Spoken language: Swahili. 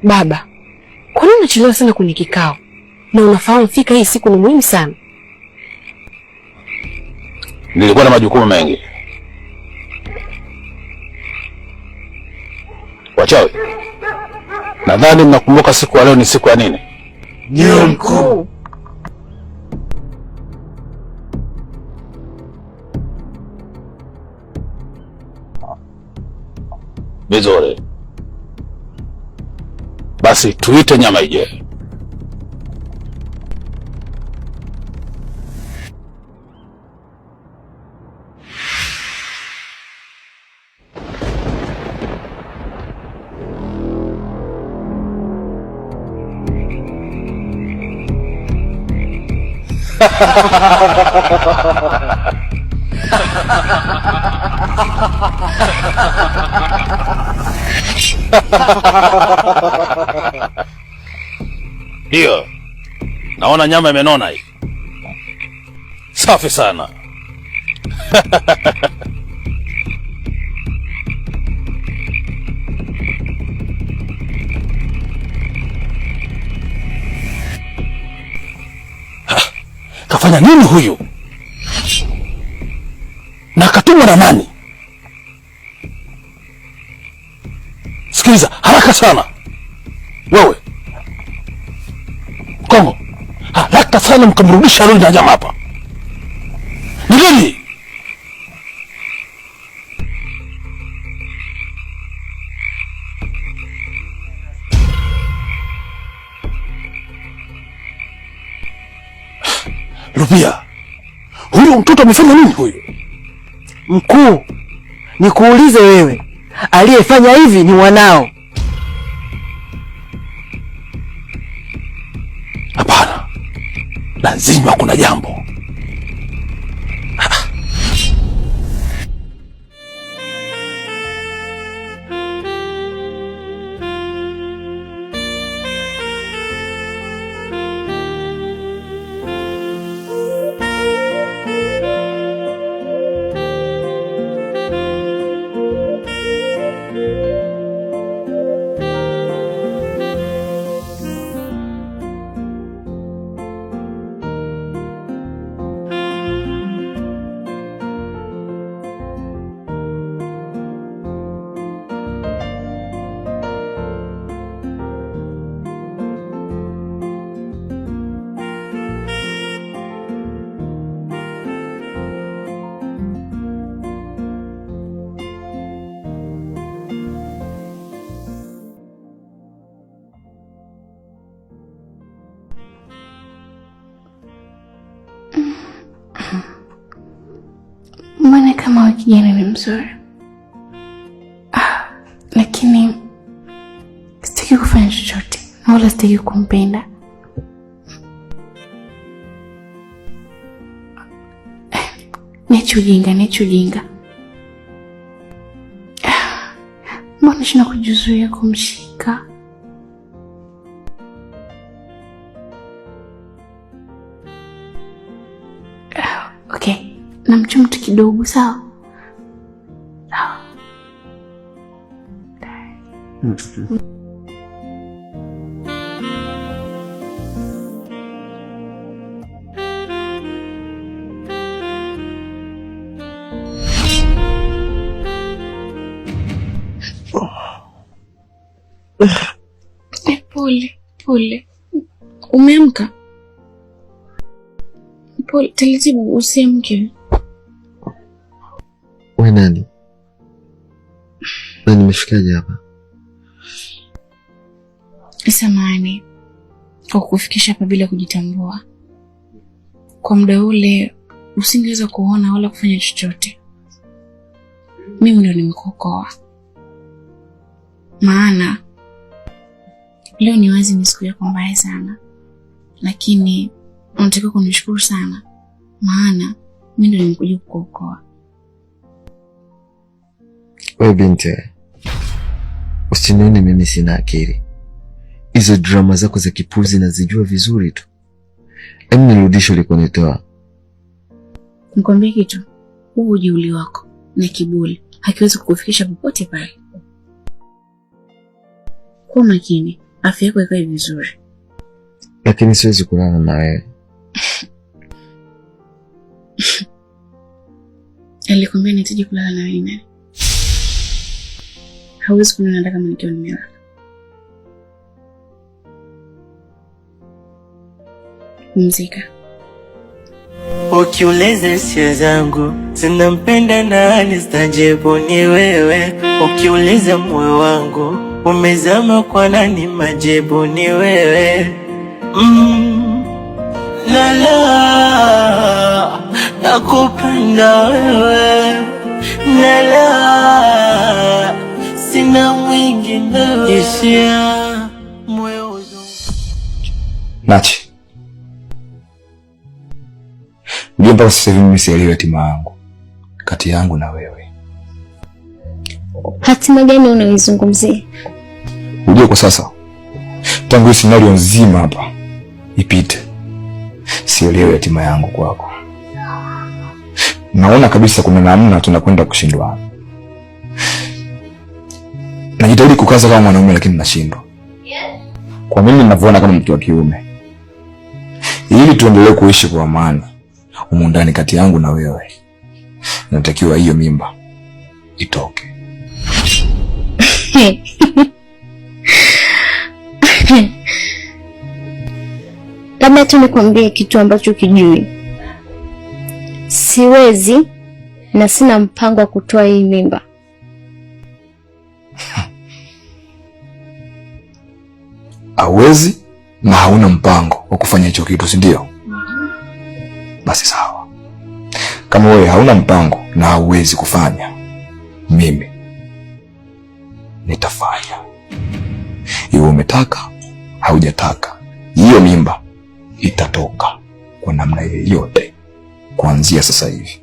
Baba, kwa nini unachelewa sana kwenye kikao? Na unafahamu fika hii siku ni muhimu sana. Nilikuwa na majukumu mengi. Wachawi, nadhani mnakumbuka siku ya leo ni siku ya nini? Ndio mkuu. Vizuri. Basi tuite nyama ije. Hiyo. Naona nyama imenona hii. Safi sana. Kafanya nini huyu? Na katumwa na nani? Sikiliza, haraka sana. Wewe Kongo, haraka sana mkamrudisha Rudi na nyama hapa. Ni nini? Rupia, huyu mtoto amefanya nini huyu? Mkuu, nikuulize wewe, aliyefanya hivi ni mwanao? Hapana, lazima kuna jambo. Mbona kama wa kijana ni mzuri, lakini sitaki kufanya chochote na wala sitaki kumpenda. Niache ujinga. Mbona shina kujizuia kumshika? Okay, namchoma tu kidogo, sawa? Pole. Umeamka? Pole, taratibu, usiamke. Wewe nani? Na nimefikaje hapa? Samahani kwa kukufikisha hapa bila kujitambua. Kwa muda ule usingeweza kuona wala kufanya chochote. Mimi ndio nimekuokoa. Maana leo ni wazi ni siku yako mbaya sana. Lakini unataka kunishukuru sana. Maana mimi ndio nimekuja kukuokoa. Wewe binti, usinione mimi sina akili. Hizo drama zako za kipuzi nazijua vizuri tu. Hebu nirudishe ulikonitoa. Nikwambie kitu, huu ujeuri wako na kiburi hakiwezi kukufikisha popote pale. Kwa makini, afya yako ikae vizuri. Lakini siwezi kulala na wewe. Alikwambia nitaje kulala na wewe nani? Hauwezi kuniona kama nikiwa nimelala. Mzika. Ukiuliza hisia zangu zinampenda nani, stajibu ni wewe. Ukiuliza moyo wangu umezama kwa nani, majibu ni wewe. Lala, nakupenda wewe. Lala, sina mwingine. Hisia moyo uzungu. Nachi, mpaka sasa hivi mimi sielewi hatima yangu kati yangu na wewe. Hatima gani unaizungumzia? Unajua kwa sasa tangu scenario nzima hapa ipite, sielewi hatima yangu kwako. Naona kabisa kuna namna tunakwenda kushindwana. Najitahidi kukaza kama mwanaume lakini nashindwa. Kwa mimi ninavyoona kama mtu wa kiume. Ili tuendelee kuishi kwa amani humu ndani kati yangu na wewe, natakiwa hiyo mimba itoke. Labda tu nikwambie kitu ambacho kijui. Siwezi na sina mpango wa kutoa hii mimba. Hauwezi na hauna mpango wa kufanya hicho kitu, si ndio? Basi sawa. Kama wewe hauna mpango na hauwezi kufanya, mimi nitafanya. Iwe umetaka haujataka, hiyo mimba itatoka kwa namna yoyote kuanzia sasa hivi.